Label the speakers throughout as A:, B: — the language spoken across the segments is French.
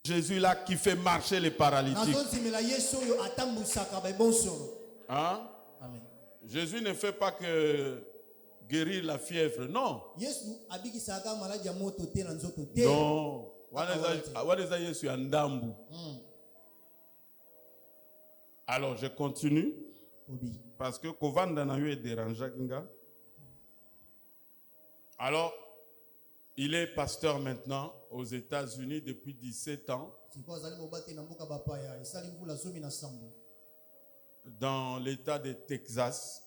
A: Jésus là qui fait marcher les paralytiques. Hein?
B: Amen.
A: Jésus ne fait pas que guérir la fièvre, non. Non. Waneza Yesu ya ndambu. Alors je continue. Parce que Kovanda na yo est dérangé kinga. Alors, il est pasteur maintenant aux États-Unis depuis 17 ans. Dans l'État de Texas.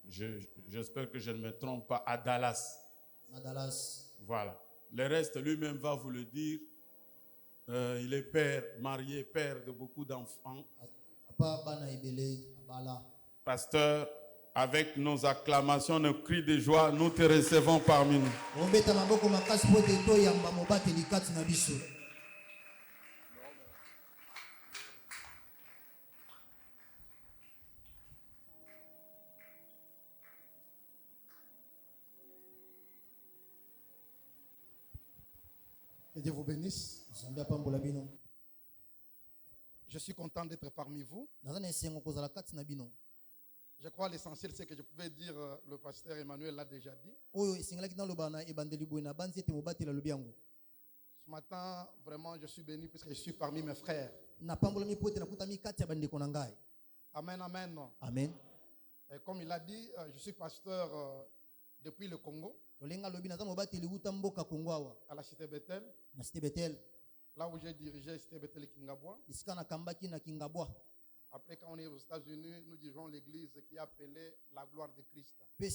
A: J'espère que je ne me trompe pas, à Dallas. Voilà. Le reste, lui-même va vous le dire. Il est père, marié, père de beaucoup d'enfants. Pasteur, avec nos acclamations, nos cris de joie, nous te recevons parmi nous.
C: Que Dieu vous bénisse. Je suis content d'être parmi vous. Je crois l'essentiel, c'est que je pouvais dire, le pasteur Emmanuel l'a déjà dit. Ce matin, vraiment, je suis béni puisque je suis parmi mes frères. Amen, amen.
B: Amen.
C: Et comme il a dit, je suis pasteur depuis le Congo, à la cité Bethel, là où j'ai dirigé cité Bethel et Kingabois. Après, quand on est aux États-Unis, nous dirigeons l'église qui est appelée la gloire de Christ. Et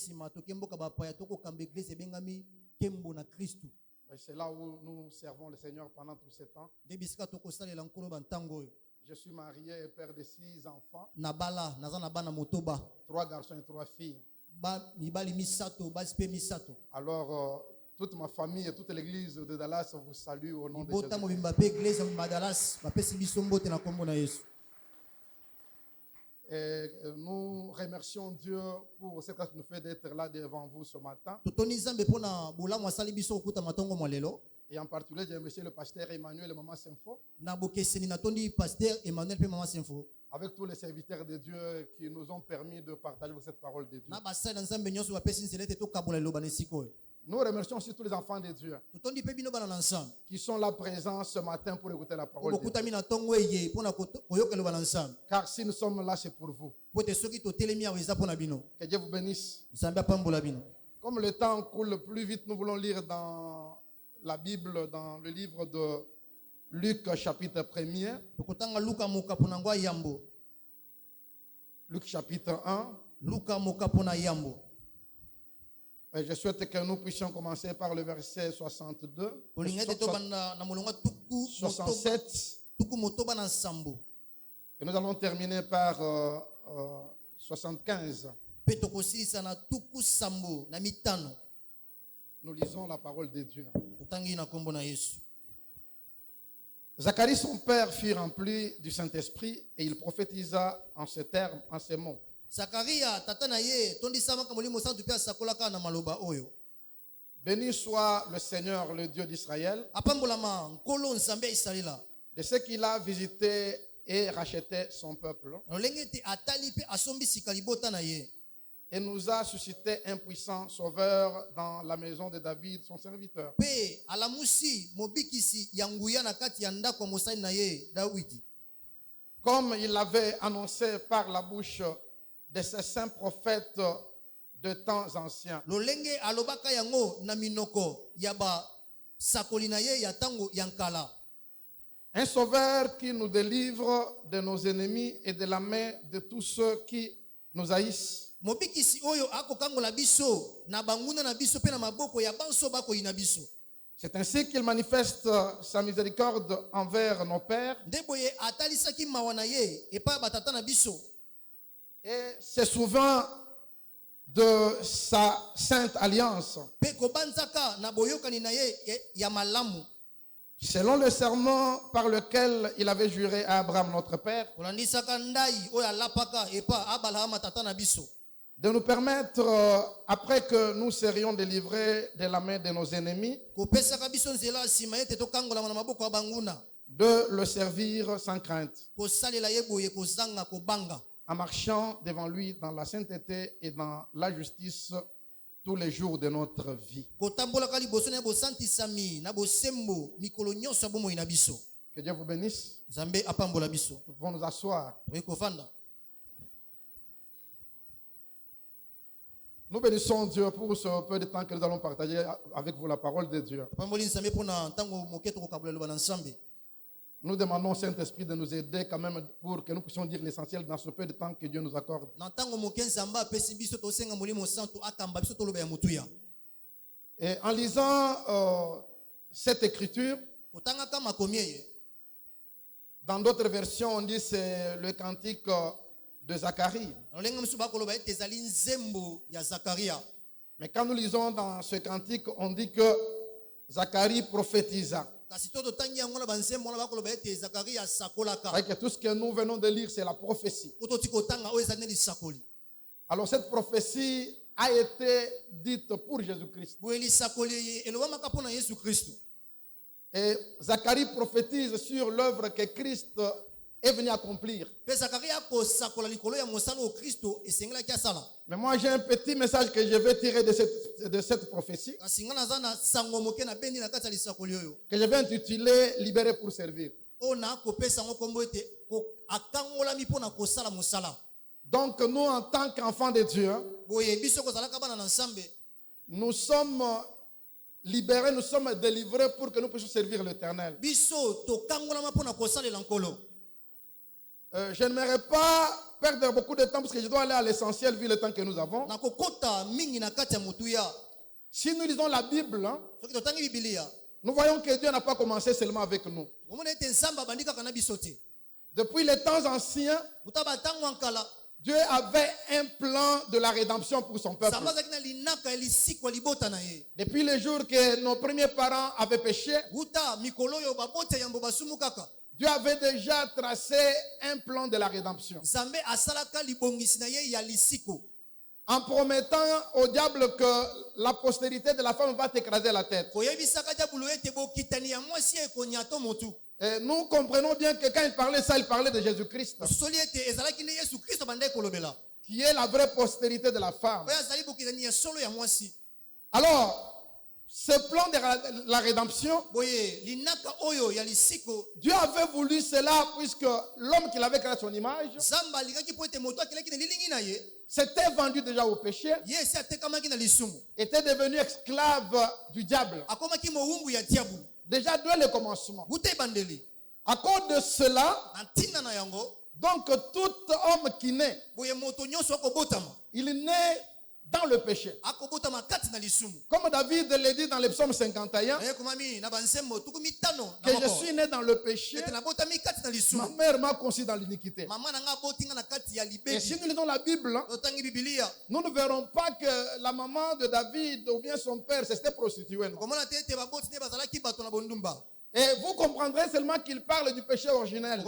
C: c'est là où nous servons le Seigneur pendant tout ce temps. Je suis marié et père de 6 enfants. 3 garçons et 3 filles. Alors, toute ma famille et toute l'église de Dallas vous salue au nom de Jésus. Et nous remercions Dieu pour ce qu'il nous fait d'être là devant vous ce matin. Et en particulier, j'ai remercié le pasteur Emmanuel et Maman Sinfo. Avec tous les serviteurs de Dieu qui nous ont permis de partager cette parole de Dieu. Nous remercions aussi tous les enfants de Dieu qui sont là présents ce matin pour écouter la parole de Dieu. Car si nous sommes là, c'est pour vous. Que Dieu vous bénisse. Comme le temps coule plus vite, nous voulons lire dans la Bible, dans le livre de Luc chapitre 1er. Luc chapitre 1. Et je souhaite que nous puissions commencer par le verset 62, 67, et nous allons terminer par 75. Nous lisons la parole de Dieu. Zacharie, son père, fut rempli du Saint-Esprit et il prophétisa en ces termes, en ces mots. Béni soit le Seigneur, le Dieu d'Israël, de ce qu'il a visité et racheté son peuple, et nous a suscité un puissant sauveur dans la maison de David, son serviteur. Comme il l'avait annoncé par la bouche de ses saints prophètes de temps anciens. Un sauveur qui nous délivre de nos ennemis et de la main de tous ceux qui nous haïssent. C'est ainsi qu'il manifeste sa miséricorde envers nos pères. Et c'est souvent de sa sainte alliance. Selon le serment par lequel il avait juré à Abraham notre père, de nous permettre, après que nous serions délivrés de la main de nos ennemis, de le servir sans crainte, en marchant devant lui dans la sainteté et dans la justice tous les jours de notre vie. Que Dieu vous bénisse. Nous pouvons nous asseoir. Nous bénissons Dieu pour ce peu de temps que nous allons partager avec vous la parole de Dieu. Nous demandons au Saint-Esprit de nous aider quand même pour que nous puissions dire l'essentiel dans ce peu de temps que Dieu nous accorde. Et en lisant cette écriture, dans d'autres versions, on dit c'est le cantique de Zacharie. Mais quand nous lisons dans ce cantique, on dit que Zacharie prophétisa. Avec tout ce que nous venons de lire, c'est la prophétie. Alors cette prophétie a été dite pour Jésus-Christ. Et Zacharie prophétise sur l'œuvre que Christ est venu accomplir. Mais moi j'ai un petit message que je vais tirer de cette prophétie, que je vais intituler Libéré pour servir. Donc nous en tant qu'enfants de Dieu, nous sommes libérés, nous sommes délivrés pour que nous puissions servir l'Éternel. Je n'aimerais pas perdre beaucoup de temps parce que je dois aller à l'essentiel vu le temps que nous avons. Si nous lisons la Bible, nous voyons que Dieu n'a pas commencé seulement avec nous. Depuis les temps anciens, Dieu avait un plan de la rédemption pour son peuple. Depuis les jours que nos premiers parents avaient péché, Dieu avait déjà tracé un plan de la rédemption. En promettant au diable que la postérité de la femme va t'écraser la tête. Et nous comprenons bien que quand il parlait ça, il parlait de Jésus-Christ, qui est la vraie postérité de la femme. Alors, ce plan de la rédemption, Dieu avait voulu cela puisque l'homme qu'il avait créé à son image s'était vendu déjà au péché, était devenu esclave du diable. Déjà dès le commencement. À cause de cela, donc tout homme qui naît, il naît dans le péché. Comme David le dit dans le psaume 51, que je suis né dans le péché, ma mère m'a conçu dans l'iniquité. Et si nous lisons la Bible, nous ne verrons pas que la maman de David ou bien son père s'était prostitué. Et vous comprendrez seulement qu'il parle du péché originel.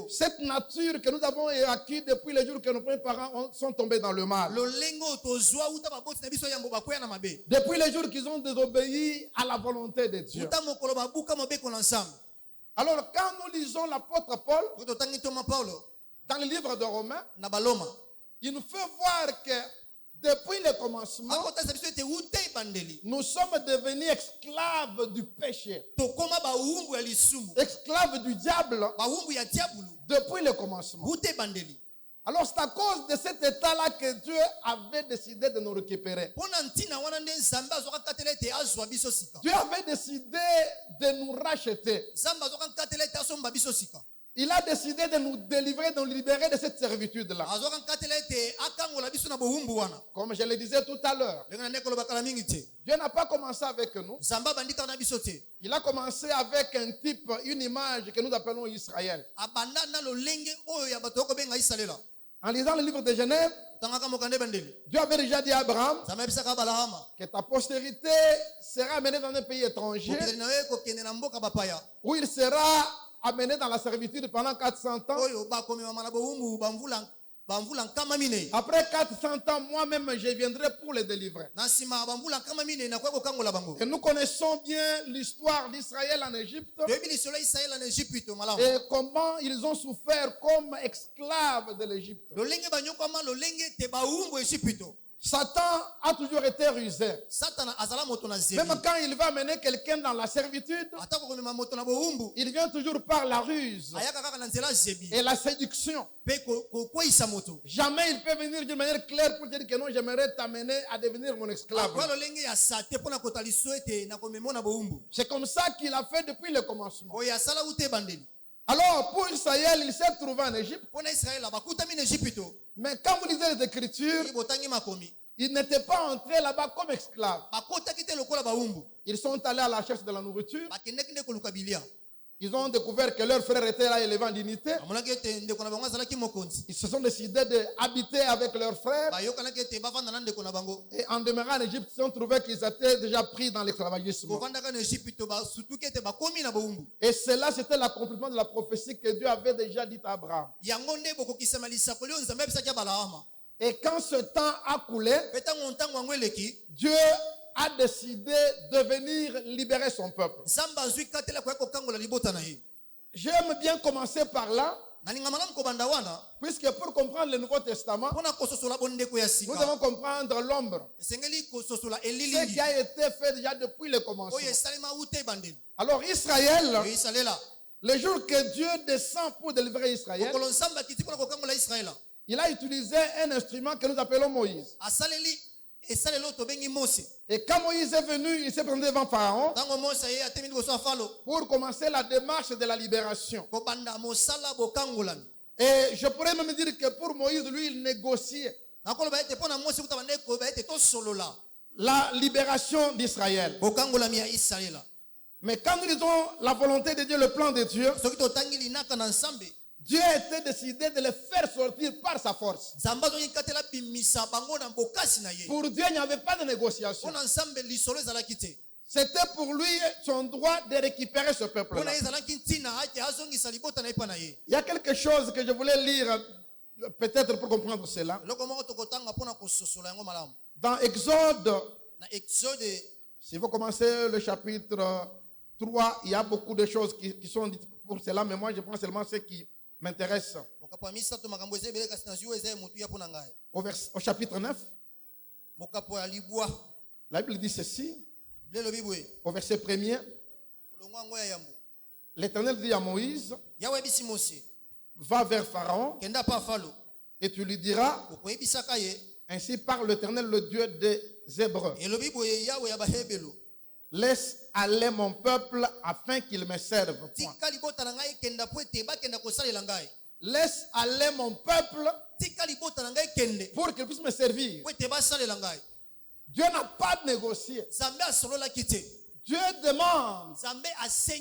C: Cette nature que nous avons acquise depuis les jours que nos premiers parents sont tombés dans le mal. Depuis les jours qu'ils ont désobéi à la volonté de Dieu. Alors quand nous lisons l'apôtre Paul, dans le livre de Romains, il nous fait voir que depuis le commencement, nous sommes devenus esclaves du péché, esclaves du diable depuis le commencement. Alors c'est à cause de cet état-là que Dieu avait décidé de nous récupérer. Dieu avait décidé de nous racheter. Il a décidé de nous délivrer, de nous libérer de cette servitude-là. Comme je le disais tout à l'heure, Dieu n'a pas commencé avec nous. Il a commencé avec un type, une image que nous appelons Israël. En lisant le livre de Genève, Dieu avait déjà dit à Abraham que ta postérité sera amenée dans un pays étranger où il sera amené dans la servitude pendant 400 ans. Après 400 ans, moi-même, je viendrai pour les délivrer. Et nous connaissons bien l'histoire d'Israël en Égypte. Et comment ils ont souffert comme esclaves de l'Égypte. Satan a toujours été rusé. Même quand il va amener quelqu'un dans la servitude, il vient toujours par la ruse et la séduction. Jamais il peut venir d'une manière claire pour dire que non, j'aimerais t'amener à devenir mon esclave. C'est comme ça qu'il a fait depuis le commencement. Alors, pour Israël, il s'est trouvé en Égypte. Mais quand vous lisez les Écritures, ils n'étaient pas entrés là-bas comme esclaves. Ils sont allés à la recherche de la nourriture. Ils ont découvert que leur frère était là élevé en dignité. Ils se sont décidés d'habiter avec leur frère. Et en demeurant en Égypte, ils ont trouvé qu'ils étaient déjà pris dans l'esclavagisme. Et cela, c'était l'accomplissement de la prophétie que Dieu avait déjà dit à Abraham. Et quand ce temps a coulé, Dieu a décidé de venir libérer son peuple. J'aime bien commencer par là, puisque pour comprendre le Nouveau Testament, nous devons comprendre l'ombre, ce qui a été fait déjà depuis le commencement. Alors Israël, le jour que Dieu descend pour délivrer Israël, il a utilisé un instrument que nous appelons Moïse. Et quand Moïse est venu, il s'est présenté devant Pharaon pour commencer la démarche de la libération. Et je pourrais même dire que pour Moïse, lui, il négociait la libération d'Israël. Mais quand nous lisons la volonté de Dieu, le plan de Dieu, Dieu a été décidé de les faire sortir par sa force. Pour Dieu, il n'y avait pas de négociation. C'était pour lui son droit de récupérer ce peuple-là. Il y a quelque chose que je voulais lire, peut-être pour comprendre cela. Dans Exode, si vous commencez le chapitre 3, il y a beaucoup de choses qui sont dites pour cela, mais moi je prends seulement ce qui m'intéresse. Au chapitre 9, la Bible dit ceci, au verset 1er, l'Éternel dit à Moïse, va vers Pharaon et tu lui diras, ainsi parle l'Éternel, le Dieu des Hébreux. Laisse aller mon peuple afin qu'il me serve. Laisse aller mon peuple pour qu'il puisse me servir. Dieu n'a pas négocié. Dieu demande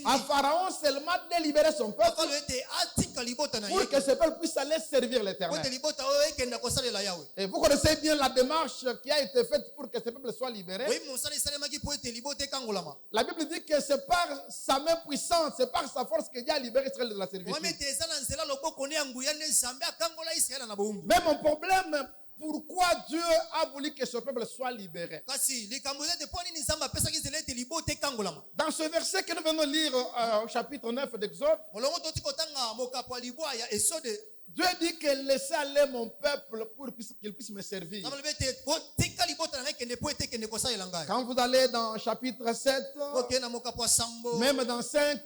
C: à Pharaon seulement de libérer son peuple pour que ce peuple puisse aller servir l'Éternel. Et vous connaissez bien la démarche qui a été faite pour que ce peuple soit libéré. La Bible dit que c'est par sa main puissante, c'est par sa force que Dieu a libéré Israël de la servitude. Mais mon problème, pourquoi Dieu a voulu que ce peuple soit libéré? Dans ce verset que nous venons de lire au chapitre 9 d'Exode, Dieu dit que laissez aller mon peuple pour qu'il puisse me servir. Quand vous allez dans chapitre 7, même dans 5,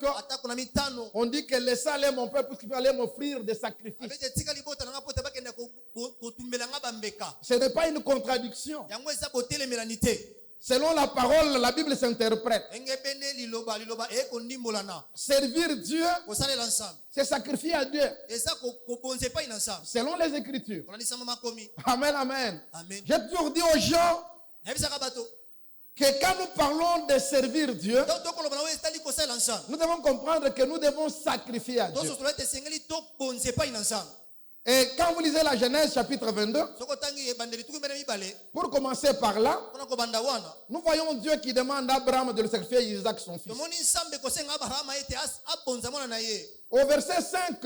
C: on dit que laissez aller mon peuple pour qu'il puisse aller m'offrir des sacrifices. Ce n'est pas une contradiction. Selon la parole, la Bible s'interprète. Servir Dieu, c'est sacrifier à Dieu. Selon les Écritures. Amen, amen. J'ai toujours dit aux gens que quand nous parlons de servir Dieu, nous devons comprendre que nous devons sacrifier à Dieu. Et quand vous lisez la Genèse chapitre 22, pour commencer par là, nous voyons Dieu qui demande à Abraham de le sacrifier Isaac son fils. Au verset 5,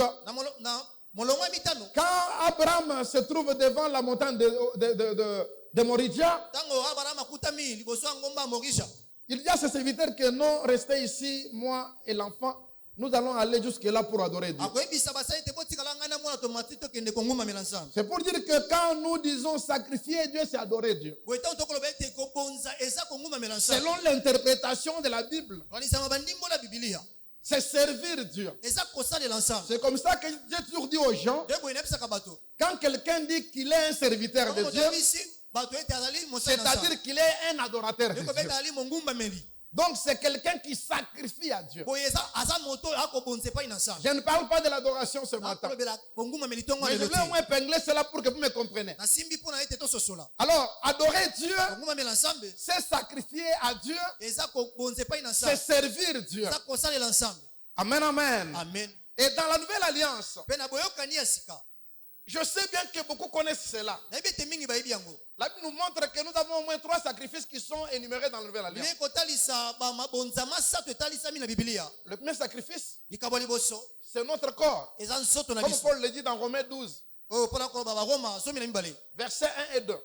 C: Quand Abraham se trouve devant la montagne de Moridia, il dit à ses serviteurs que non, restez ici, moi et l'enfant. Nous allons aller jusque-là pour adorer Dieu. C'est pour dire que quand nous disons sacrifier Dieu, c'est adorer Dieu. Selon l'interprétation de la Bible, c'est servir Dieu. C'est comme ça que j'ai toujours dit aux gens, quand quelqu'un dit qu'il est un serviteur de Dieu, c'est-à-dire qu'il est un adorateur de Dieu. Donc c'est quelqu'un qui sacrifie à Dieu. Je ne parle pas de l'adoration ce matin. Mais je voulais au moins épingler cela pour que vous me compreniez. Alors, adorer Dieu, c'est sacrifier à Dieu, c'est servir Dieu. Amen, amen. Et dans la nouvelle alliance, je sais bien que beaucoup connaissent cela. La Bible nous montre que nous avons au moins 3 sacrifices qui sont énumérés dans la nouvelle alliance. Le premier sacrifice, c'est notre corps. Comme Paul le dit dans Romains 12. Versets 1 et 2.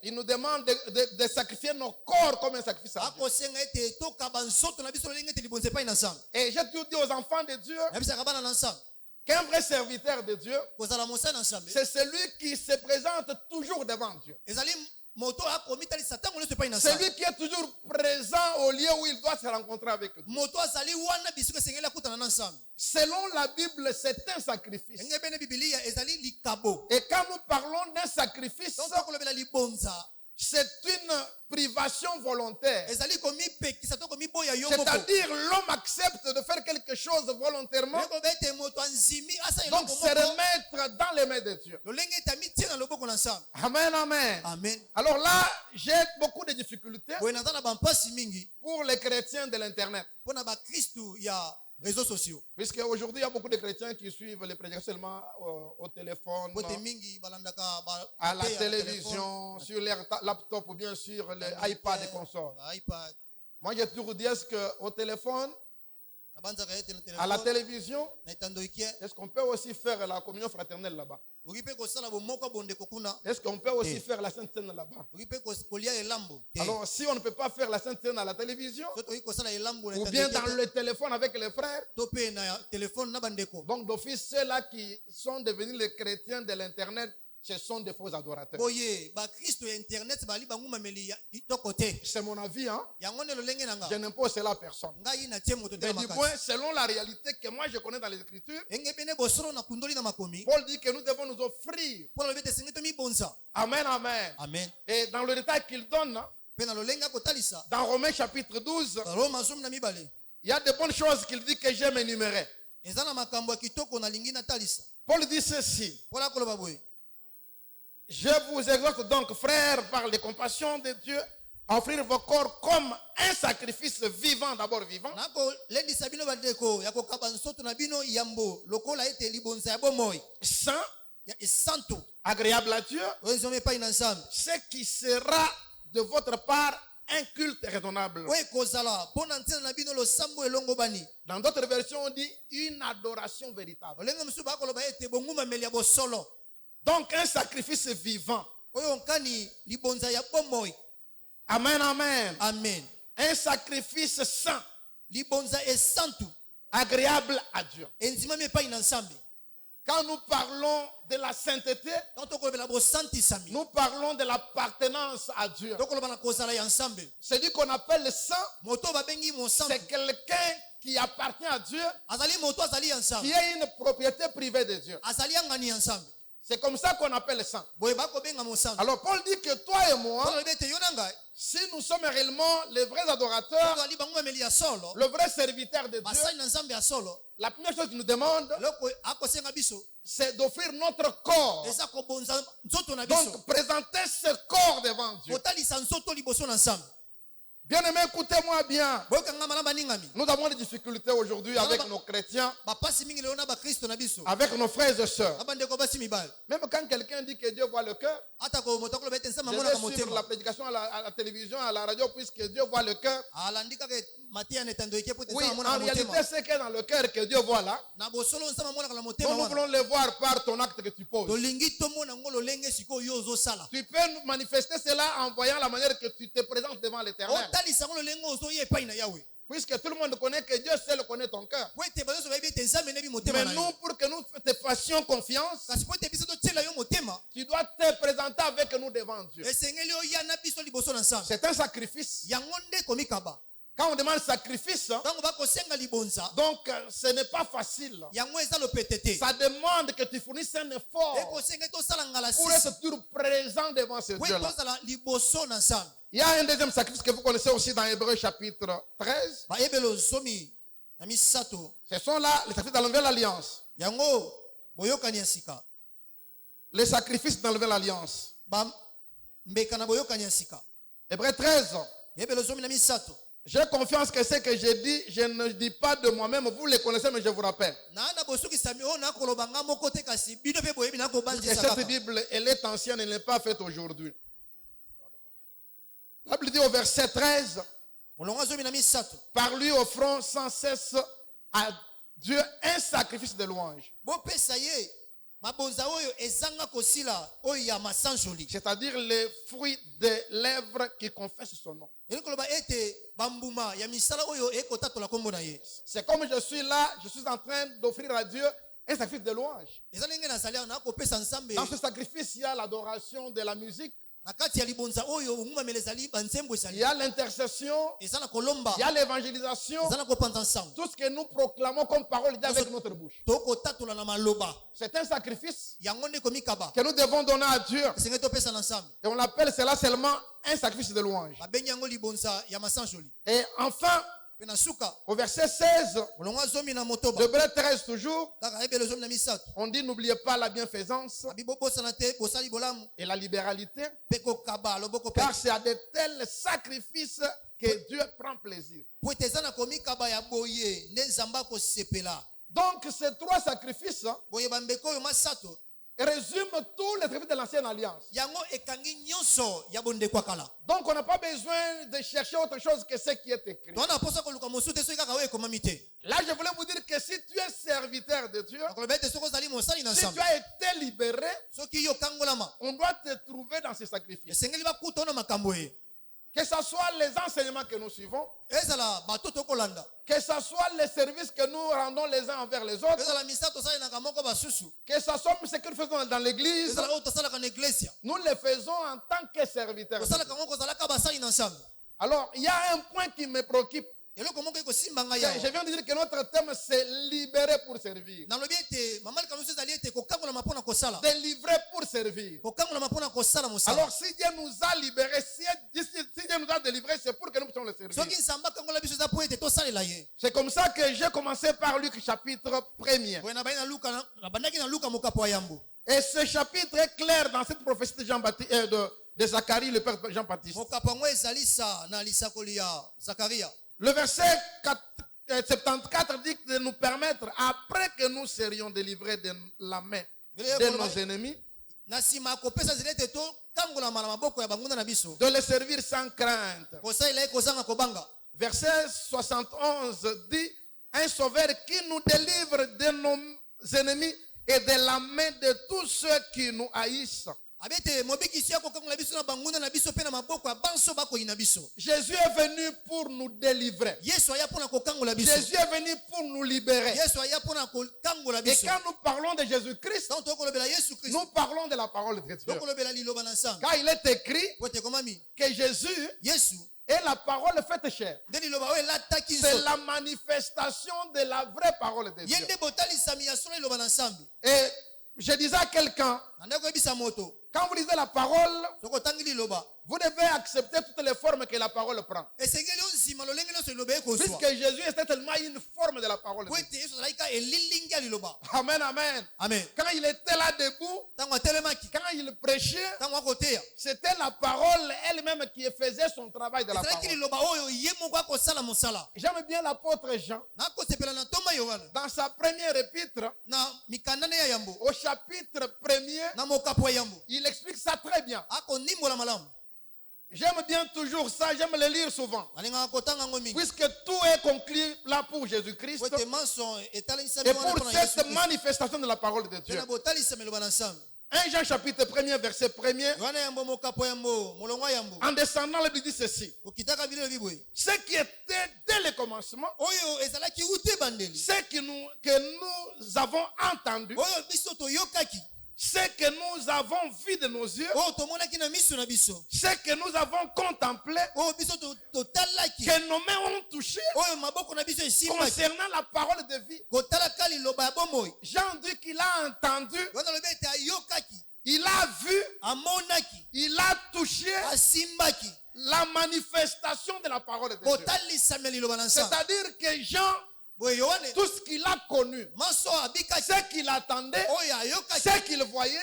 C: Il nous demande de sacrifier nos corps comme un sacrifice à Dieu. Et j'ai toujours dit aux enfants de Dieu qu'un vrai serviteur de Dieu, c'est celui qui se présente toujours devant Dieu. Celui qui est toujours présent au lieu où il doit se rencontrer avec Dieu. Selon la Bible, c'est un sacrifice. Et quand nous parlons d'un sacrifice, c'est une privation volontaire. C'est-à-dire l'homme accepte de faire quelque chose volontairement. Donc c'est remettre dans les mains de Dieu. Amen, amen. Alors là, j'ai beaucoup de difficultés pour les chrétiens de l'internet.
B: Réseaux sociaux.
C: Puisque aujourd'hui, il y a beaucoup de chrétiens qui suivent les prédications seulement au téléphone, à la télévision, sur les laptops ou bien sur les iPads et consorts. Moi, j'ai toujours dit, est-ce qu'au téléphone, à la télévision, est-ce qu'on peut aussi faire la communion fraternelle là-bas? Est-ce qu'on peut aussi faire la Sainte Seine là-bas? Alors, si on ne peut pas faire la Sainte Seine à la télévision, ou bien dans le téléphone avec les frères, donc d'office, ceux-là qui sont devenus les chrétiens de l'Internet, ce sont des faux adorateurs. C'est mon avis, hein? Je n'impose cela à personne. Mais du point, selon la réalité que moi je connais dans les Écritures, Paul dit que nous devons nous offrir. Amen, amen. Et dans le détail qu'il donne, dans Romains chapitre 12, il y a de bonnes choses qu'il dit que j'aime énumérer. Paul dit ceci. Je vous exhorte donc, frères, par les compassions de Dieu, à offrir vos corps comme un sacrifice vivant, d'abord vivant, saint, agréable à Dieu, ce qui sera de votre part un culte raisonnable. Dans d'autres versions, on dit une adoration véritable. Donc un sacrifice vivant. Amen, amen. Un sacrifice saint. Agréable à Dieu. Quand nous parlons de la sainteté, nous parlons de l'appartenance à Dieu. Celui qu'on appelle saint, c'est quelqu'un qui appartient à Dieu, qui est une propriété privée de Dieu. C'est comme ça qu'on appelle saint. Alors Paul dit que toi et moi, si nous sommes réellement les vrais adorateurs, le vrai serviteur de Dieu, la première chose qu'il nous demande, c'est d'offrir notre corps. Donc présenter ce corps devant Dieu. Bien aimé, écoutez-moi bien. Nous avons des difficultés aujourd'hui avec nos chrétiens, avec nos frères et sœurs. Même quand quelqu'un dit que Dieu voit le cœur, je vais suivre la prédication à la télévision, à la radio, puisque Dieu voit le cœur. Oui, en réalité, c'est que dans le cœur que Dieu voit là. Nous voulons le voir par ton acte que tu poses. Tu peux manifester cela en voyant la manière que tu te présentes devant l'Éternel. Puisque tout le monde connaît que Dieu seul connaît ton cœur. Mais nous, pour que nous te fassions confiance, tu dois te présenter avec nous devant Dieu. C'est un sacrifice. Quand on demande sacrifice, donc ce n'est pas facile. Ça demande que tu fournisses un effort pour être toujours présent devant ce Dieu-là. Il y a un deuxième sacrifice que vous connaissez aussi dans Hébreux chapitre 13. Ce sont là les sacrifices dans la nouvelle alliance. Les sacrifices dans la nouvelle alliance. Hébreux 13. J'ai confiance que ce que j'ai dit, je ne dis pas de moi-même, vous les connaissez, mais je vous rappelle. Et cette Bible, elle est ancienne, elle n'est pas faite aujourd'hui. La Bible dit au verset 13, par lui offrons sans cesse à Dieu un sacrifice de louange. C'est-à-dire les fruits des lèvres qui confessent son nom. C'est comme je suis là, je suis en train d'offrir à Dieu un sacrifice de louange. Dans ce sacrifice, il y a l'adoration de la musique. Il y a l'intercession, il y a l'évangélisation, tout ce que nous proclamons comme parole avec notre bouche. C'est un sacrifice que nous devons donner à Dieu. Et on appelle cela seulement un sacrifice de louange. Et enfin, au verset 16 de Hébreux 13 toujours, on dit n'oubliez pas la bienfaisance et la libéralité, car c'est à de tels sacrifices que Dieu prend plaisir. Donc ces trois sacrifices résument tous les sacrifices de l'ancienne alliance. Donc on n'a pas besoin de chercher autre chose que ce qui est écrit. Là je voulais vous dire que si tu es serviteur de Dieu, si tu as été libéré, on doit te trouver dans ces sacrifices. Que ce soit les enseignements que nous suivons, que ce soit les services que nous rendons les uns envers les autres, que ce soit ce que nous faisons dans l'église, nous le faisons en tant que serviteurs. Alors, il y a un point qui me préoccupe. Je viens de dire que notre thème c'est libérer pour servir. Délivrer pour servir. Alors si Dieu nous a libérés, si Dieu nous a délivrés, c'est pour que nous puissions le servir. C'est comme ça que j'ai commencé par Luc chapitre 1er. Et ce chapitre est clair dans cette prophétie de Jean-Baptiste, de Zacharie, le père Jean-Baptiste. Le verset 74 dit de nous permettre, après que nous serions délivrés de la main de nos ennemis, de les servir sans crainte. Verset 71 dit, un sauveur qui nous délivre de nos ennemis et de la main de tous ceux qui nous haïssent. Jésus est venu pour nous délivrer. Jésus est venu pour nous libérer. Et quand nous parlons de Jésus-Christ, nous parlons de la parole de Dieu. Car il est écrit que Jésus est la parole faite chair. C'est la manifestation de la vraie parole de Dieu. Et je disais à quelqu'un, quand vous lisez la parole, vous devez accepter toutes les formes que la parole prend. Puisque Jésus était tellement une forme de la parole de Dieu. Amen, amen. Quand il était là debout, quand il prêchait, c'était la parole elle-même qui faisait son travail de la parole. J'aime bien l'apôtre Jean. Dans sa première épître, au chapitre 1er, il explique ça très bien. J'aime bien toujours ça, j'aime le lire souvent. Puisque tout est conclu là pour Jésus-Christ et pour cette manifestation de la parole de Dieu. 1 Jean chapitre 1er, verset 1er. En descendant, la Bible dit ceci. Ce qui était dès le commencement, ce que nous avons entendu, ce que nous avons vu de nos yeux, ce que nous avons contemplé, que nos mains ont touché, concernant la parole de vie. Jean dit qu'il a entendu, il a vu, il a touché la manifestation de la parole de Dieu. C'est-à-dire que Jean, tout ce qu'il a connu, ce qu'il attendait, ce qu'il voyait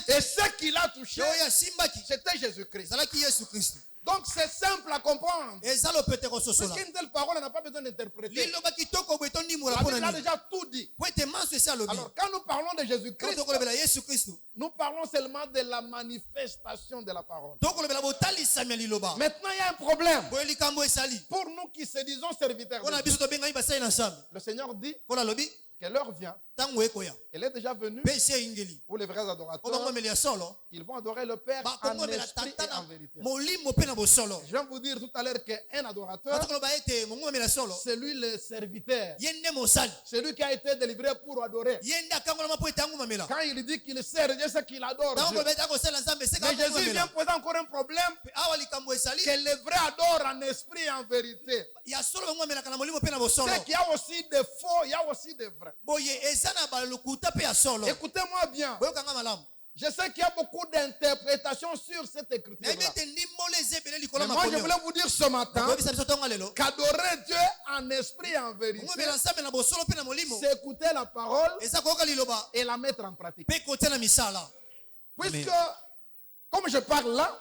C: et ce qu'il a touché, c'était Jésus-Christ. Donc c'est simple à comprendre. Parce qu'une telle parole n'a pas besoin d'interpréter. La Bible a déjà tout dit. Alors quand nous parlons de Jésus-Christ, nous parlons seulement de la manifestation de la parole. Maintenant il y a un problème. Pour nous qui se disons serviteurs de Dieu, le Seigneur dit que l'heure vient. Elle est déjà venue pour les vrais adorateurs. Ils vont adorer le Père en esprit et en vérité. Je vais vous dire tout à l'heure qu'un adorateur, c'est lui le serviteur. C'est lui qui a été délivré pour adorer. Quand il dit qu'il sert Dieu, c'est qu'il adore Dieu. Mais Jésus vient poser encore un problème, que les vrais adorent en esprit et en vérité. C'est qu'il y a aussi des faux, il y a aussi des vrais. Écoutez-moi bien. Je sais qu'il y a beaucoup d'interprétations sur cette écriture-là. Mais moi, je voulais vous dire ce matin qu'adorer Dieu en esprit et en vérité, c'est écouter la parole et la mettre en pratique. Puisque, comme je parle là,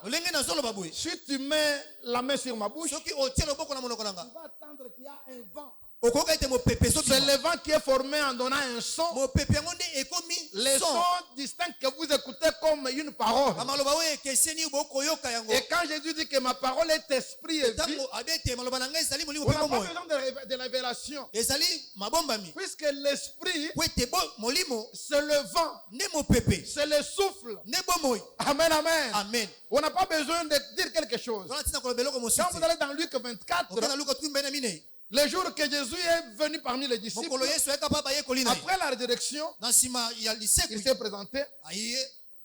C: si tu mets la main sur ma bouche, tu vas attendre qu'il y a un vent. C'est le vent qui est formé en donnant un son. Les sons distincts que vous écoutez comme une parole. Et quand Jésus dit que ma parole est esprit et vie, on n'a pas besoin de révélation. Puisque l'esprit, c'est le vent, c'est le souffle. Amen, amen.
B: Amen.
C: On n'a pas besoin de dire quelque chose. Quand vous allez dans Luc 24, le jour que Jésus est venu parmi les disciples, après la résurrection, il s'est présenté.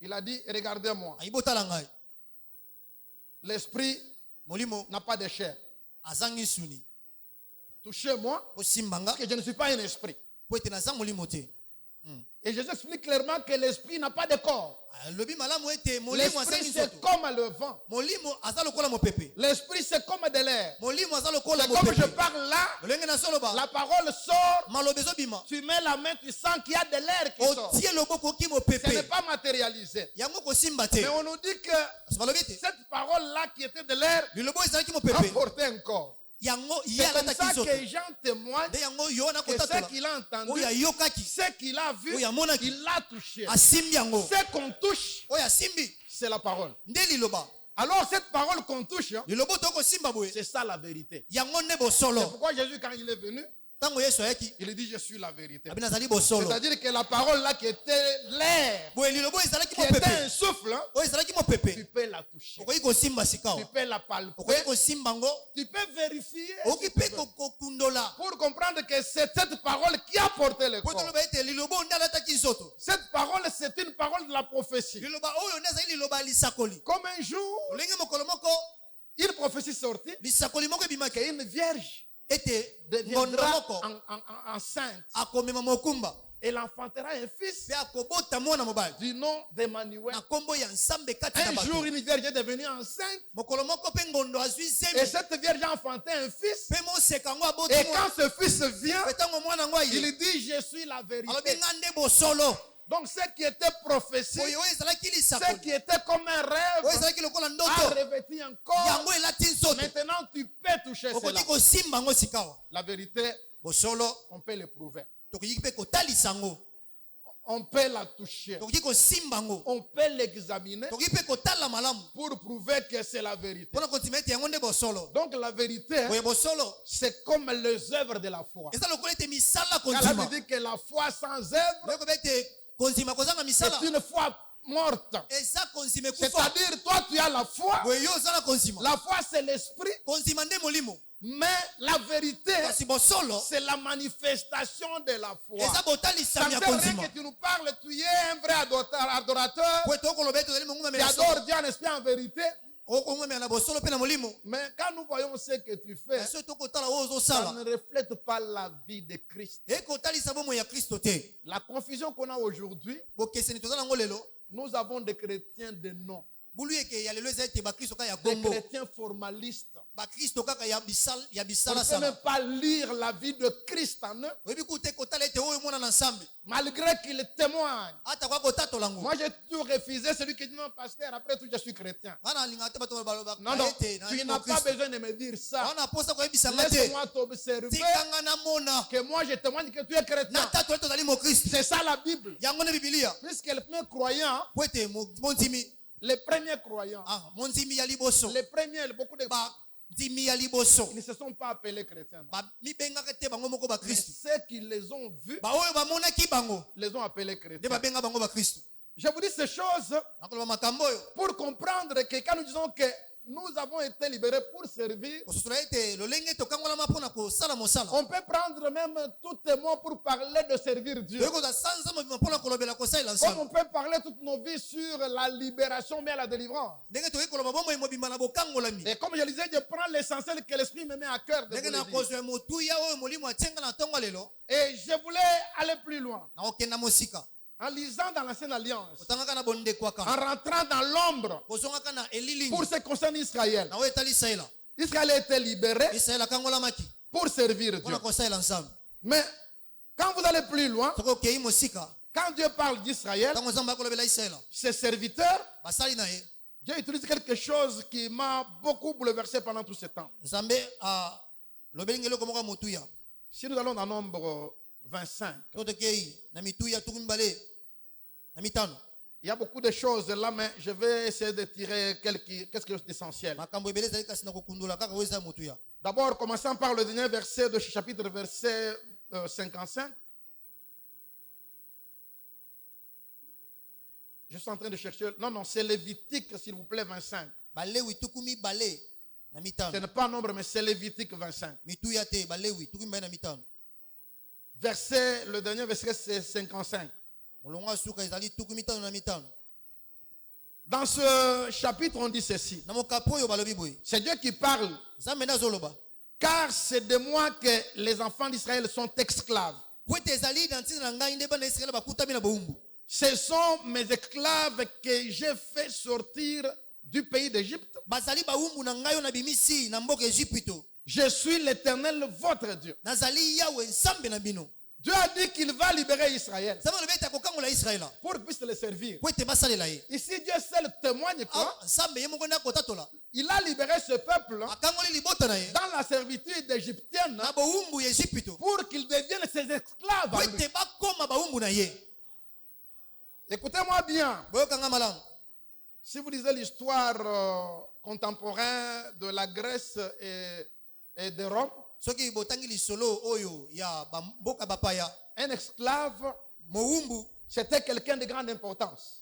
C: Il a dit, regardez-moi. L'esprit n'a pas de chair. Touchez-moi, parce que je ne suis pas un esprit. Et Jésus explique clairement que l'esprit n'a pas de corps. L'esprit c'est comme le vent. L'esprit c'est comme de l'air. C'est comme je parle là, la parole sort, tu mets la main, tu sens qu'il y a de l'air qui sort. Ce n'est pas matérialisé. Mais on nous dit que cette parole là qui était de l'air apportait un corps. C'est comme ça que Jean témoigne que ce qu'il a entendu, ce qu'il a vu, il l'a touché. Ce qu'on touche, c'est la parole. Alors cette parole qu'on touche, c'est ça la vérité. C'est pourquoi Jésus, quand il est venu, il dit je suis la vérité. C'est-à-dire que la parole là qui était l'air, qui était un souffle, tu peux la toucher, tu peux la palper, tu peux vérifier pour comprendre que c'est cette parole qui a porté le corps. Cette parole c'est une parole de la prophétie. Comme un jour une prophétie sortie qu'une vierge deviendra enceinte. Elle enfantera un fils du nom d'Emmanuel. Un jour, une vierge est devenue enceinte. Et cette vierge a enfanté un fils. Et quand ce fils vient, il dit, je suis la vérité. Donc ce qui était prophétie, ce qui était comme un rêve, a revêtu un corps. Maintenant tu peux toucher cela. La vérité, on peut l'éprouver. On peut la toucher. On peut l'examiner pour prouver que c'est la vérité. Donc la vérité, c'est comme les œuvres de la foi. Elle veut dire que la foi sans œuvre, c'est une foi morte. C'est-à-dire, toi tu as la foi. La foi c'est l'esprit. Mais la vérité, c'est la manifestation de la foi. Ça ne fait rien que tu nous parles, tu es un vrai adorateur. Tu adores Dieu en esprit en vérité. Mais quand nous voyons ce que tu fais, ça ne reflète pas la vie de Christ. La confusion qu'on a aujourd'hui, nous avons des chrétiens de nom. Des chrétiens formalistes. On ne peut même pas lire la vie de Christ en eux. Malgré qu'ils témoignent. Moi j'ai toujours refusé celui qui dit non pasteur, après tout je suis chrétien. Non, tu n'as pas besoin de me dire ça. Laisse-moi t'observer que moi je témoigne que tu es chrétien. C'est ça la Bible. Puisque les premiers croyants, les premiers croyants, les premiers, beaucoup de ils ne se sont pas appelés chrétiens. Mais ceux qui les ont vus, les ont appelés chrétiens. Je vous dis ces choses pour comprendre que quand nous disons que nous avons été libérés pour servir, on peut prendre même tout témoin pour parler de servir Dieu. Comme on peut parler toute nos vies sur la libération mais la délivrance. Et comme je disais, je prends l'essentiel que l'Esprit me met à cœur de vous le dire. Et je voulais aller plus loin. En lisant dans l'Ancienne Alliance, en rentrant dans l'ombre, pour ce qui concerne Israël, Israël a été libéré pour servir Dieu. Mais quand vous allez plus loin, quand Dieu parle d'Israël, ses serviteurs, Dieu utilise quelque chose qui m'a beaucoup bouleversé pendant tout ce temps. Si nous allons dans Nombre 25, il y a beaucoup de choses là, mais je vais essayer de tirer quelque chose d'essentiel. D'abord, commençons par le dernier verset de ce chapitre, verset 55. Je suis en train de chercher. Non, c'est Lévitique, s'il vous plaît, 25. Ce n'est pas Nombre, mais c'est Lévitique 25. Le dernier verset, c'est 55. Dans ce chapitre, on dit ceci. C'est Dieu qui parle. Car c'est de moi que les enfants d'Israël sont esclaves. Ce sont mes esclaves que j'ai fait sortir du pays d'Égypte. Je suis l'Éternel, votre Dieu. Dieu a dit qu'il va libérer Israël pour qu'il puisse le servir. Ici, Dieu seul témoigne quoi? Il a libéré ce peuple dans la servitude égyptienne pour qu'ils deviennent ses esclaves. Écoutez-moi bien. Si vous lisez l'histoire contemporaine de la Grèce et de Rome, un esclave, c'était quelqu'un de grande importance.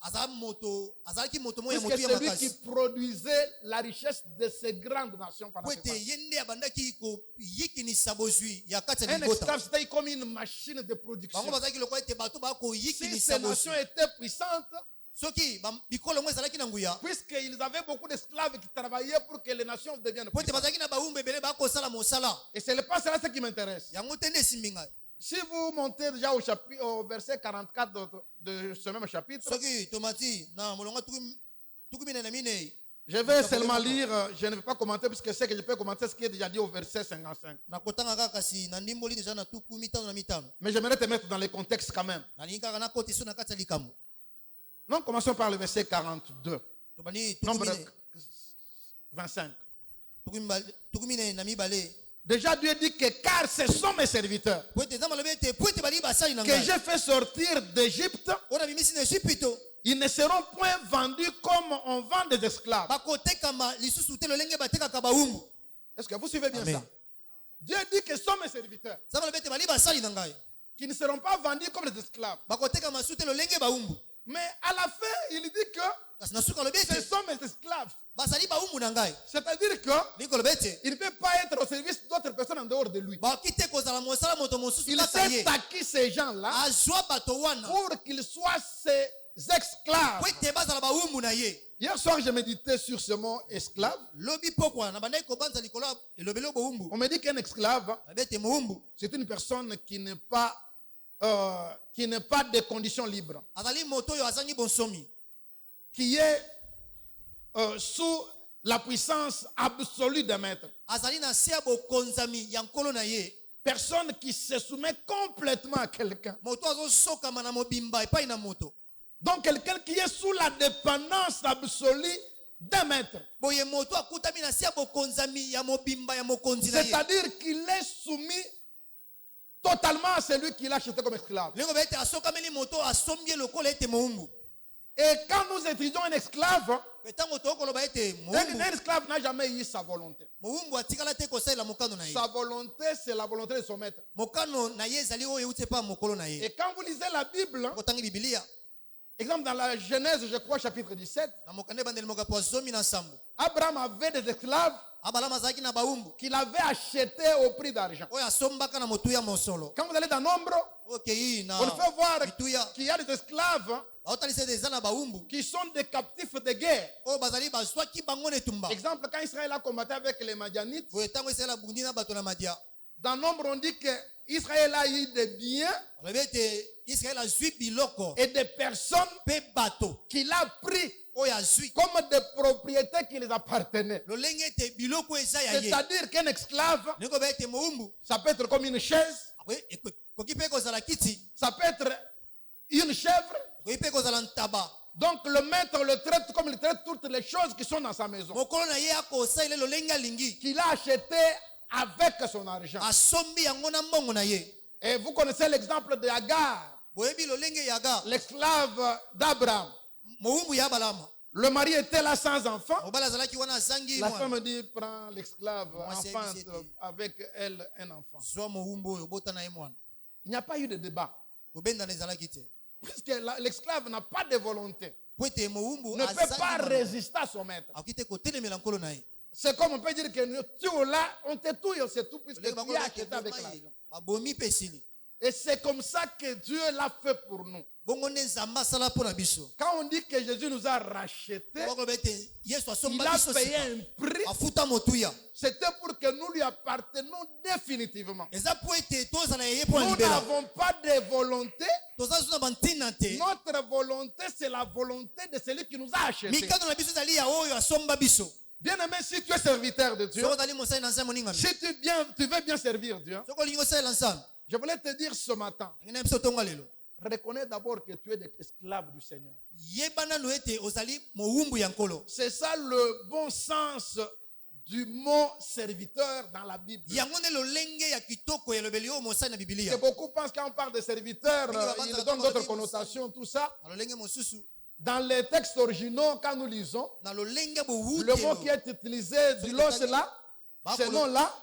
C: Puisque c'est lui qui produisait la richesse de ces grandes nations pendant ce temps. Un esclave, c'était comme une machine de production. Si ces nations étaient puissantes, puisqu'ils avaient beaucoup d'esclaves qui travaillaient pour que les nations deviennent puissantes. Et ce n'est pas cela ce qui m'intéresse. Si vous montez déjà au verset 44 de ce même chapitre, je vais seulement lire, je ne vais pas commenter puisque ce que je peux commenter, c'est ce qui est déjà dit au verset 55. Mais j'aimerais te mettre dans les contextes quand même. Non, commençons par le verset 42. Nombre 25. Déjà Dieu dit que car ce sont mes serviteurs que j'ai fait sortir d'Égypte, ils ne seront point vendus comme on vend des esclaves. Est-ce que vous suivez bien ça? Dieu dit que ce sont mes serviteurs qui ne seront pas vendus comme des esclaves. Mais à la fin, il dit que ce sont mes esclaves. C'est-à-dire qu'il ne peut pas être au service d'autres personnes en dehors de lui. Il s'est acquis ces gens-là pour qu'ils soient ses esclaves. Hier soir, je méditais sur ce mot esclave. On me dit qu'un esclave, c'est une personne qui n'est pas de conditions libres, qui est sous la puissance absolue des maîtres. Personne qui se soumet complètement à quelqu'un. Donc quelqu'un qui est sous la dépendance absolue d'un maître. C'est-à-dire qu'il est soumis totalement à celui qui l'a acheté comme esclave. Et quand nous étudions un esclave, un esclave n'a jamais eu sa volonté. Sa volonté, c'est la volonté de son maître. Et quand vous lisez la Bible, exemple dans la Genèse, je crois, chapitre 17, Abraham avait des esclaves qu'il avait achetés au prix d'argent. Quand vous allez dans Nombre, on peut voir qu'il y a des esclaves qui sont des captifs de guerre. Exemple, quand Israël a combattu avec les Madianites, dans Nombre, on dit qu'Israël a eu des biens et des personnes qu'il a pris comme des propriétés qui les appartenaient. C'est-à-dire qu'un esclave, ça peut être comme une chaise, ça peut être une chèvre. Donc le maître le traite comme il traite toutes les choses qui sont dans sa maison, qu'il a acheté avec son argent. Et vous connaissez l'exemple de Agar, l'esclave d'Abraham. Le mari était là sans enfant. La femme dit, prends l'esclave, enfante avec elle un enfant. Il n'y a pas eu de débat. Puisque l'esclave n'a pas de volonté, ne peut pas résister à son maître. C'est comme on peut dire que tu là, on te touille, c'est tout, puisque tu as acheté avec l'argent. Et c'est comme ça que Dieu l'a fait pour nous. Quand on dit que Jésus nous a rachetés, il a payé un prix. C'était pour que nous lui appartenions définitivement. Nous n'avons pas de volonté. Notre volonté, c'est la volonté de celui qui nous a achetés. Bien aimé, si tu es serviteur de Dieu, si tu veux bien servir Dieu, je voulais te dire ce matin, reconnais d'abord que tu es esclave du Seigneur. C'est ça le bon sens du mot serviteur dans la Bible. Et beaucoup pensent quand on parle de serviteur, ils donnent d'autres connotations, tout ça. Dans les textes originaux, quand nous lisons, le mot qui est utilisé du ce nom-là,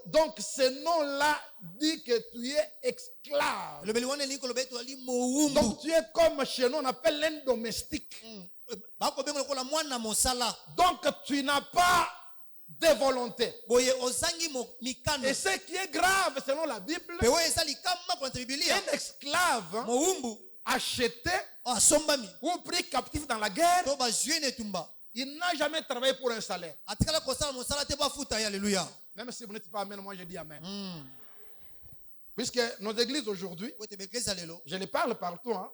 C: donc ce nom-là dit que tu es esclave. Donc tu es comme chez nous, on appelle un domestique. Donc tu n'as pas de volonté. Et ce qui est grave selon la Bible, un esclave acheté ou pris captif dans la guerre, il n'a jamais travaillé pour un salaire. Même si vous n'êtes pas amen, moi je dis amen. Puisque nos églises aujourd'hui, je les parle partout, hein,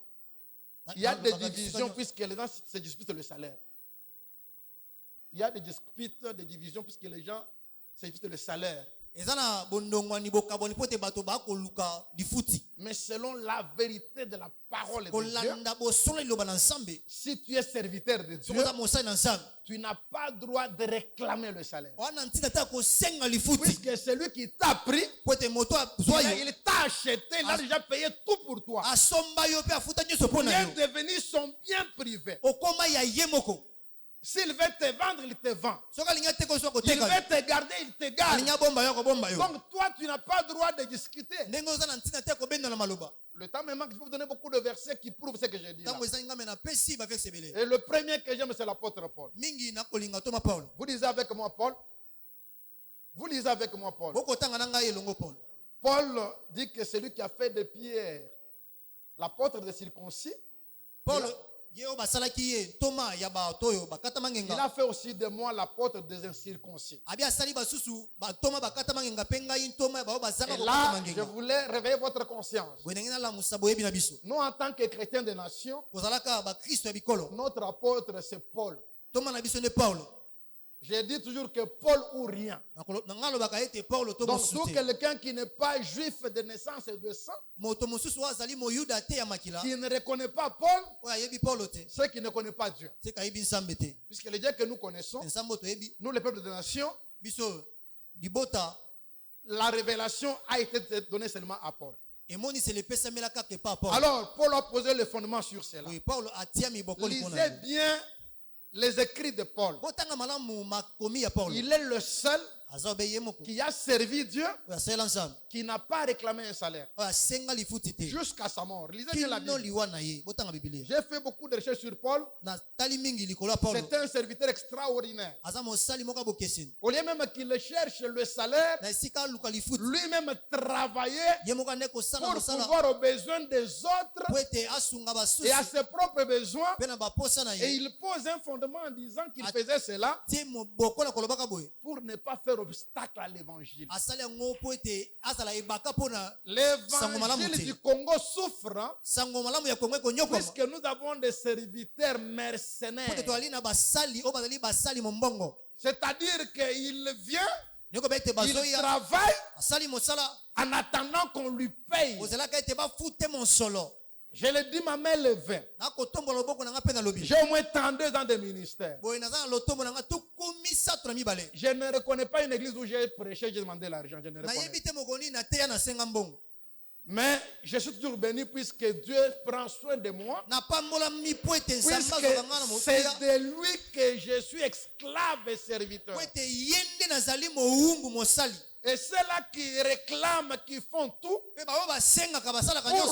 C: il y a des divisions puisque les gens se disputent le salaire. Il y a des disputes, des divisions puisque les gens se disputent le salaire. mais selon la vérité de la parole de Dieu. Si tu es serviteur de Dieu, tu n'as pas le droit de réclamer le salaire. Puisque celui qui t'a pris, il t'a acheté, il a déjà payé tout pour toi. Il est devenu son bien privé. S'il veut te vendre, il te vend. Il veut te garder, il te garde. Donc toi, tu n'as pas le droit de discuter. Le temps me manque, il faut vous donner beaucoup de versets qui prouvent ce que j'ai dit là. Et le premier que j'aime, c'est l'apôtre Paul. Vous lisez avec moi Paul. Vous lisez avec moi Paul. Paul dit que c'est lui qui a fait de Pierre l'apôtre des circoncis. Paul, il a fait aussi de moi l'apôtre des incirconcis. Et là, je voulais réveiller votre conscience. Nous, en tant que chrétiens des nations, notre apôtre, c'est Paul. J'ai dit toujours que Paul ou rien. Donc, tout quelqu'un qui n'est pas juif de naissance et de sang, qui ne reconnaît pas Paul, c'est qui ne connaît pas Dieu. Puisque le Dieu que nous connaissons, nous les peuples des nations, la révélation a été donnée seulement à Paul. Alors, Paul a posé le fondement sur cela. Lisez bien les écrits de Paul. Il est le seul qui a servi Dieu, qui n'a pas réclamé un salaire jusqu'à sa mort. Lisez bien la Bible. J'ai fait beaucoup de recherches sur Paul. C'est un serviteur extraordinaire. Au lieu même qu'il cherche le salaire, lui-même travaillait pour pouvoir aux besoins des autres et à ses propres besoins. Et il pose un fondement en disant qu'il faisait cela pour ne pas faire obstacle à l'évangile. L'évangile du Congo souffre puisque nous avons des serviteurs mercenaires. C'est-à-dire qu'il vient, il travaille en attendant qu'on lui paye. Je l'ai dit, ma main levée. J'ai au moins 32 ans de ministère. Je ne reconnais pas une église où j'ai prêché, j'ai demandé l'argent. Je ne reconnais pas. Mais je suis toujours béni puisque Dieu prend soin de moi. Puisque c'est de lui que je suis esclave et serviteur. Et ceux-là qui réclament, qui font tout pour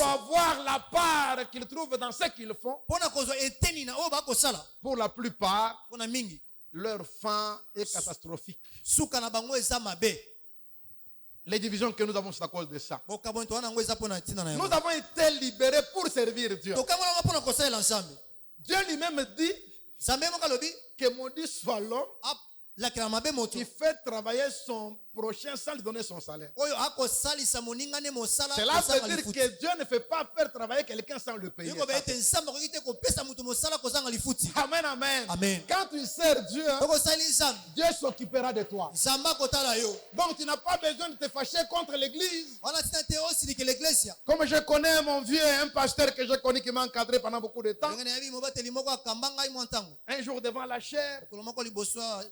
C: avoir la part qu'ils trouvent dans ce qu'ils font, pour la plupart, leur fin est catastrophique. Les divisions que nous avons, c'est à cause de ça. Nous avons été libérés pour servir Dieu. Dieu lui-même dit que maudit soit l'homme qui fait travailler son prochain sans lui donner son salaire. Cela veut dire que Dieu ne fait pas faire travailler quelqu'un sans le payer. Amen, amen. Amen. Quand tu sers Dieu, Dieu s'occupera de toi. Donc tu n'as pas besoin de te fâcher contre l'église. Comme je connais mon vieux, un pasteur que je connais qui m'a encadré pendant beaucoup de temps. Un jour devant la chaire,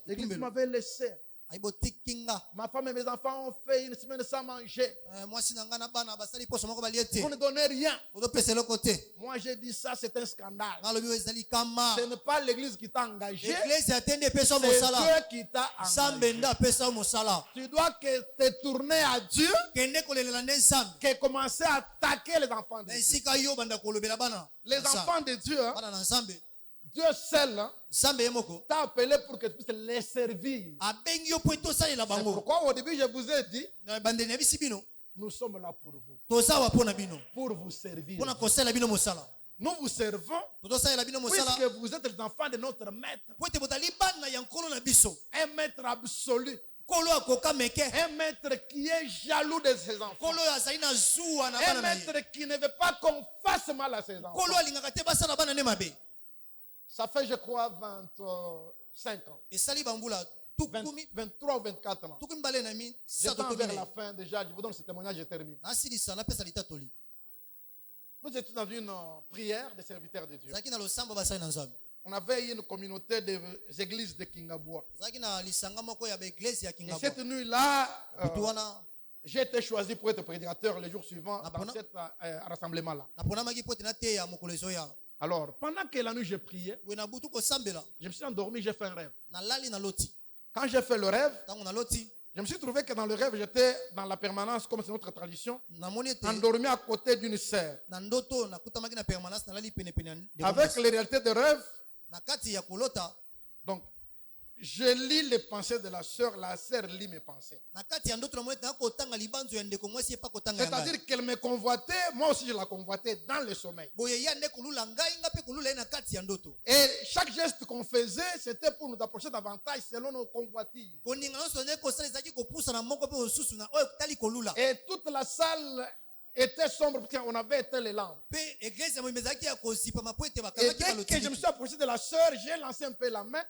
C: l'église m'avait laissé. Ma femme et mes enfants ont fait une semaine sans manger. Vous ne donnez rien. Moi j'ai dit ça, c'est un scandale. Ce n'est pas l'église qui t'a engagé, c'est Dieu qui t'a engagé. Tu dois te tourner à Dieu, que commencer à attaquer les enfants de Dieu. Les enfants de Dieu, Dieu seul t'a appelé pour que tu puisses les servir. C'est pourquoi au début je vous ai dit, nous sommes là pour vous. Pour vous servir. Nous vous servons puisque vous êtes les enfants de notre maître. Un maître absolu. Un maître qui est jaloux de ses enfants. Un maître qui ne veut pas qu'on fasse mal à ses enfants. Ça fait, je crois, 25 ans. 23 ou 24 ans. J'étais vers la fin déjà, je vous donne ce témoignage, je termine. Nous étions dans une prière des serviteurs de Dieu. On avait une communauté des églises de Kingaboua. Et cette nuit-là, j'ai été choisi pour être prédicateur le jour suivant dans cet rassemblement-là. Alors, pendant que la nuit je priais, je me suis endormi, j'ai fait un rêve. Quand j'ai fait le rêve, je me suis trouvé que dans le rêve, j'étais dans la permanence, comme c'est notre tradition, endormi à côté d'une sœur. Avec les réalités de rêve, donc, je lis les pensées de la sœur lit mes pensées. C'est-à-dire qu'elle me convoitait, moi aussi je la convoitais dans le sommeil. Et chaque geste qu'on faisait, c'était pour nous approcher davantage selon nos convoitises. Et toute la salle était sombre parce qu'on avait éteint les lampes. Et dès que je me suis approché de la sœur, j'ai lancé un peu la main.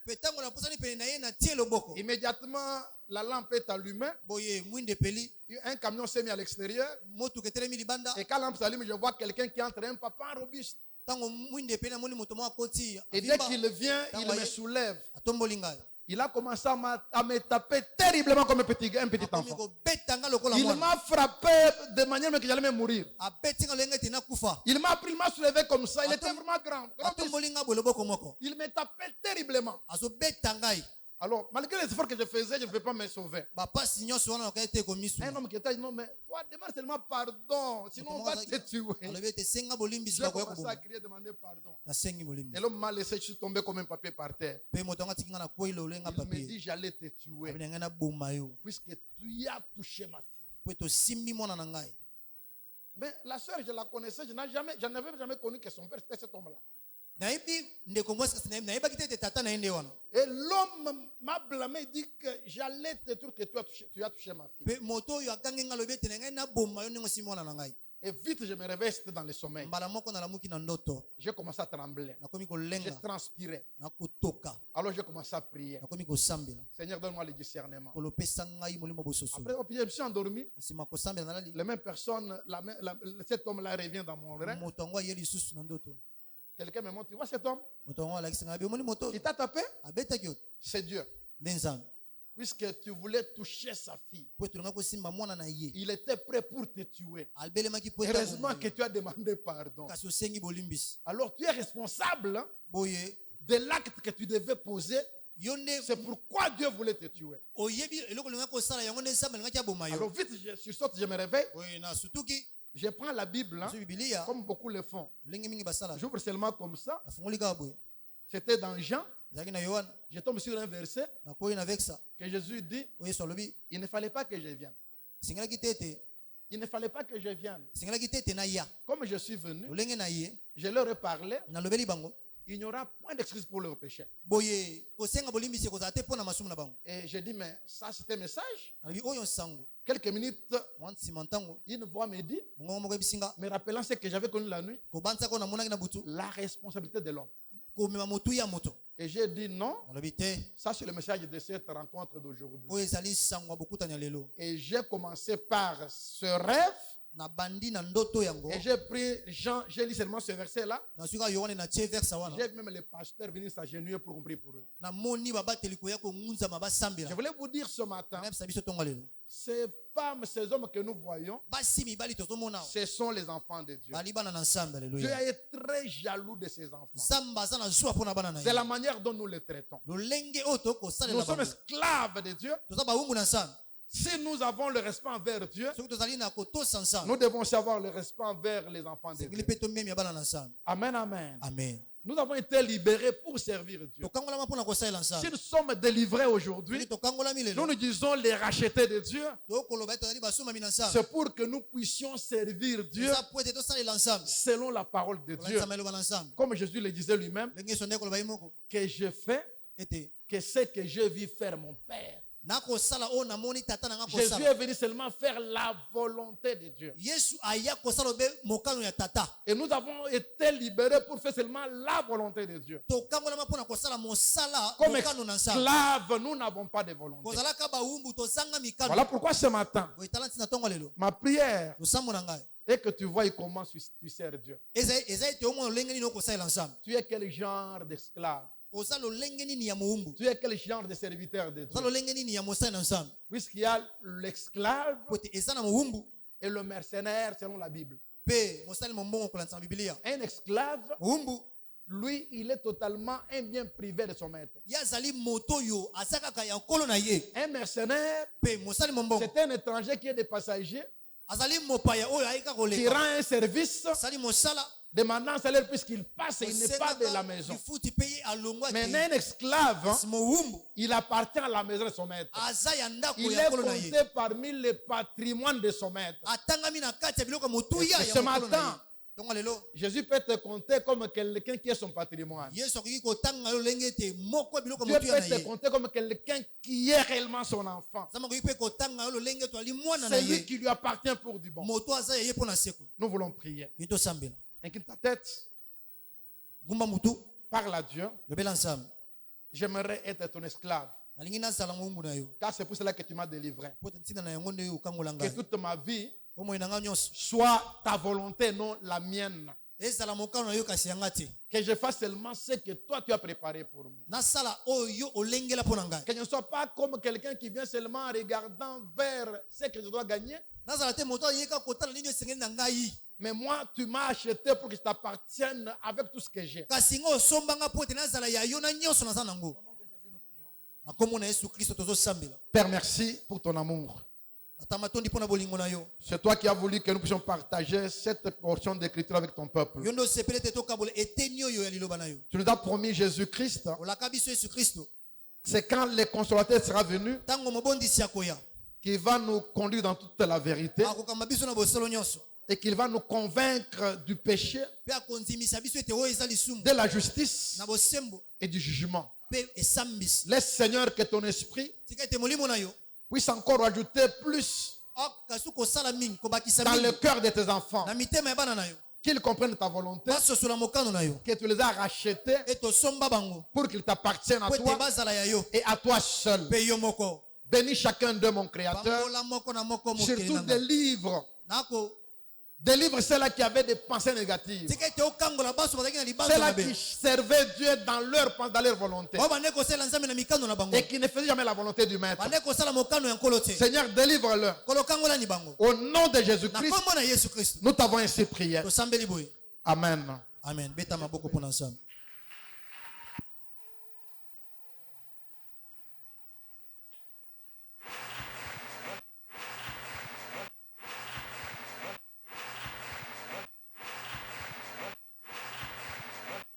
C: Immédiatement, la lampe est allumée. Un camion s'est mis à l'extérieur. Et quand la lampe s'allume, je vois quelqu'un qui entre, un papa robuste. Et dès qu'il vient, il me soulève. Il a commencé à me taper terriblement comme un petit enfant. Il m'a frappé de manière que j'allais même mourir. Il m'a pris, il m'a soulevé comme ça. Il était vraiment grand. Il me tapait terriblement. Alors, malgré les efforts que je faisais, je ne pouvais pas me sauver. Un homme qui était dit, non, mais toi, demande seulement pardon, sinon on va te tuer. J'ai commencé à crier, demander pardon. Et l'homme m'a laissé, je suis tombé comme un papier par terre. Il me dit, j'allais te tuer, puisque tu as touché ma fille. Mais la soeur, je la connaissais, je n'avais jamais connu que son père, c'était cet homme-là. Et l'homme m'a blâmé, dit que j'allais te dire que tu as touché ma fille. Et vite, je me réveille, c'était dans le sommeil. J'ai commencé à trembler. J'ai transpiré. Alors j'ai commencé à prier. Seigneur, donne-moi le discernement. Après, je me suis endormi. La même personne, cet homme-là revient dans mon rêve. Quelqu'un me montre, tu vois cet homme? Il t'a tapé? C'est Dieu. Puisque tu voulais toucher sa fille. Il était prêt pour te tuer. Heureusement que tu as demandé pardon. Alors tu es responsable de l'acte que tu devais poser. C'est pourquoi Dieu voulait te tuer. Alors vite, je saute, je me réveille. Je prends la Bible, comme beaucoup le font. J'ouvre seulement comme ça. C'était dans Jean. Je tombe sur un verset que Jésus dit, il ne fallait pas que je vienne. Il ne fallait pas que je vienne. Comme je suis venu, je leur ai parlé. Il n'y aura point d'excuse pour leur péché. Et j'ai dit, mais ça c'était un message. Quelques minutes, une voix me dit, me rappelant ce que j'avais connu la nuit, la responsabilité de l'homme. Et j'ai dit non, ça c'est le message de cette rencontre d'aujourd'hui. Et j'ai commencé par ce rêve. Et j'ai pris Jean, j'ai lu seulement ce verset-là. J'ai même les pasteurs venir s'agenouiller pour qu'on prie pour eux. Je voulais vous dire ce matin, ces femmes, ces hommes que nous voyons, ce sont les enfants de Dieu. Dieu est très jaloux de ses enfants. C'est la manière dont nous les traitons. Nous sommes esclaves de Dieu. Si nous avons le respect envers Dieu, nous devons savoir le respect envers les enfants de Dieu. Amen, amen.
B: Amen.
C: Nous avons été libérés pour servir Dieu. Si nous sommes délivrés aujourd'hui, nous nous disons les rachetés de Dieu. C'est pour que nous puissions servir Dieu selon la parole de Dieu. Comme Jésus le disait lui-même, que je fais, que ce que je vis faire mon Père. Jésus est venu seulement faire la volonté de Dieu. Et nous avons été libérés pour faire seulement la volonté de Dieu. Comme esclaves, nous n'avons pas de volonté. Voilà pourquoi ce matin, ma prière est que tu vois comment tu sers Dieu. Tu es quel genre d'esclave? Tu es quel genre de serviteur de Dieu? Puisqu'il y a l'esclave et le mercenaire selon la Bible. Un esclave, lui, il est totalement un bien privé de son maître. Un mercenaire, c'est un étranger qui est des passagers, qui rend un service, demandant un salaire puisqu'il passe et il n'est pas de la maison. Mais un esclave, il appartient à la maison de son maître. Il est compté parmi les patrimoines de son maître. Et ce matin, Jésus peut te compter comme quelqu'un qui est son patrimoine. Dieu peut te compter comme quelqu'un qui est réellement son enfant. C'est lui qui lui appartient pour du bon. Nous voulons prier. Incline ta tête. Parle à Dieu. J'aimerais être ton esclave. Car c'est pour cela que tu m'as délivré. Que toute ma vie soit ta volonté, non la mienne. Que je fasse seulement ce que toi tu as préparé pour moi. Que je ne sois pas comme quelqu'un qui vient seulement en regardant vers ce que je dois gagner. Mais moi, tu m'as acheté pour que je t'appartienne avec tout ce que j'ai. Père, merci pour ton amour. C'est toi qui as voulu que nous puissions partager cette portion d'écriture avec ton peuple. Tu nous as promis Jésus-Christ. C'est quand le consolateur sera venu qu'il va nous conduire dans toute la vérité et qu'il va nous convaincre du péché, de la justice et du jugement. Laisse, Seigneur, que ton esprit puisse encore ajouter plus dans le cœur de tes enfants, qu'ils comprennent ta volonté, que tu les as rachetés pour qu'ils t'appartiennent à toi et à toi seul. Bénis chacun d'eux, mon Créateur. Surtout délivre ceux-là qui avaient des pensées négatives. Ceux-là qui servaient Dieu dans leur volonté. Et qui ne faisaient jamais la volonté du Maître. Seigneur, délivre-le. Au nom de Jésus-Christ, nous t'avons ainsi prié. Amen.
B: Amen.